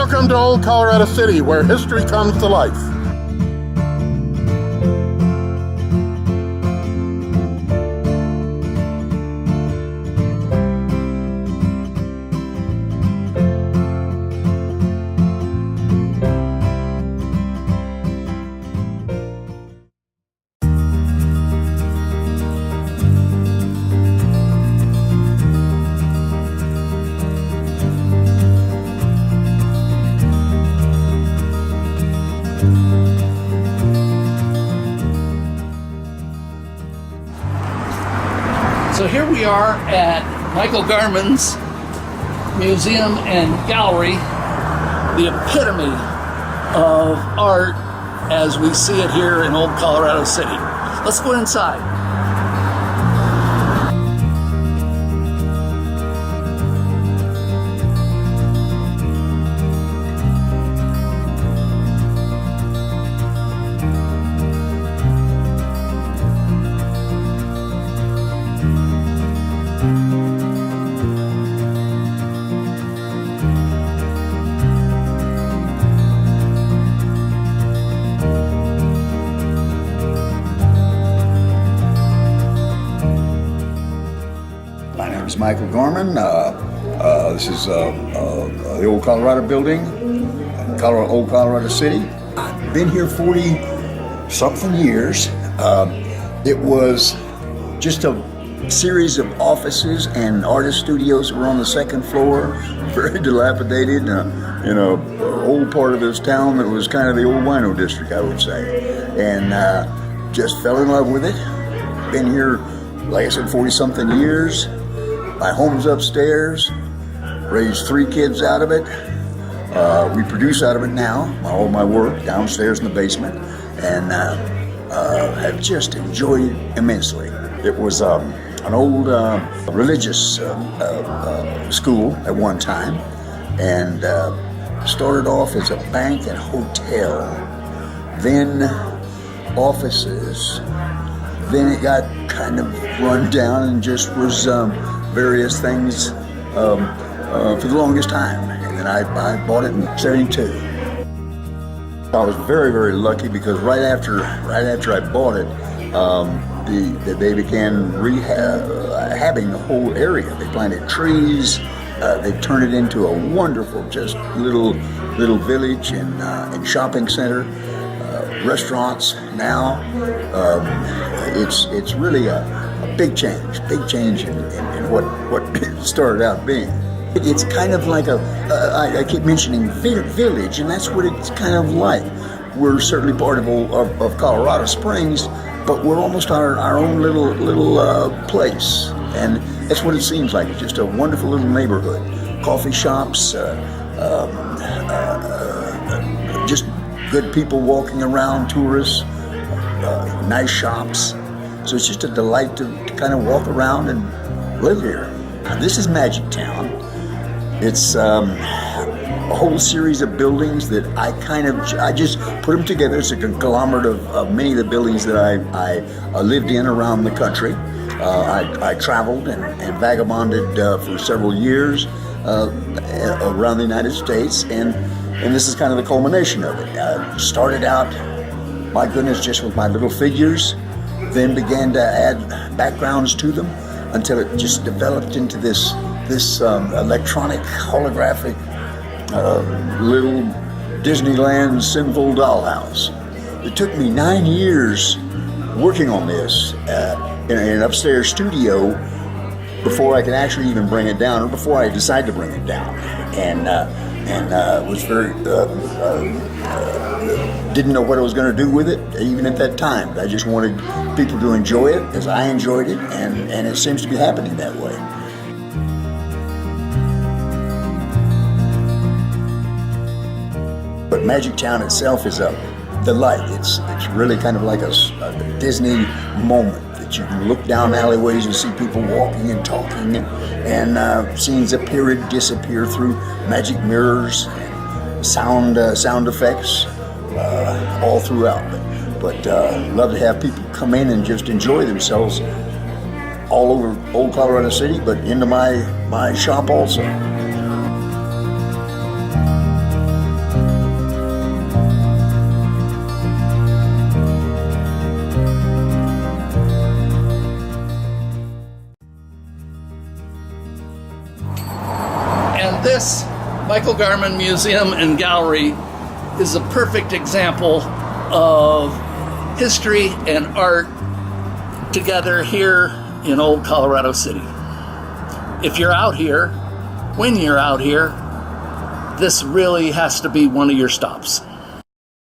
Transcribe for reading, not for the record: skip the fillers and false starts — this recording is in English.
Welcome to Old Colorado City, where history comes to life. So here we are at Michael Garman's Museum and Gallery, the epitome of art as we see it here in Old Colorado City. Let's go inside. My name is Michael Garman. This is the Old Colorado building, Old Colorado City. I've been here 40-something years. It was just a series of offices and artist studios that were on the second floor, very dilapidated, in a old part of this town that was kind of the old wino district, I would say. And just fell in love with it. Been here, like I said, 40-something years. My home's upstairs, raised 3 kids out of it. We produce out of it now, all my work downstairs in the basement, and have just enjoyed it immensely. It was an old religious school at one time, and started off as a bank and hotel, then offices, then it got kind of run down and just was various things for the longest time, and then I bought it in '72. I was very, very lucky because right after I bought it, they began rehabbing the whole area. They planted trees. They turned it into a wonderful, just little village and shopping center, restaurants. Now it's really a big change in what it started out being. It's kind of like I keep mentioning village, and that's what it's kind of like. We're certainly part of Colorado Springs, but we're almost our own little place, and that's what it seems like. It's just a wonderful little neighborhood. Coffee shops, just good people walking around, tourists, nice shops. So it's just a delight to kind of walk around and live here. This is Magic Town. It's a whole series of buildings that I just put them together. It's a conglomerate of many of the buildings that I lived in around the country. I traveled and vagabonded for several years around the United States, and this is kind of the culmination of it. Started out, my goodness, just with my little figures, then began to add backgrounds to them until it just developed into this electronic, holographic, little Disneyland sinful dollhouse. It took me 9 years working on this in an upstairs studio before I could actually even bring it down, or before I decided to bring it down, and was very didn't know what I was going to do with it even at that time. I just wanted people to enjoy it as I enjoyed it, and it seems to be happening that way. But Magic Town itself is a delight. It's really kind of like a Disney moment that you can look down alleyways and see people walking and talking, and scenes appear and disappear through magic mirrors, and sound effects all throughout. But love to have people come in and just enjoy themselves all over Old Colorado City, but into my shop also. This Michael Garman Museum and Gallery is a perfect example of history and art together here in Old Colorado City. If you're out here, when you're out here, this really has to be one of your stops.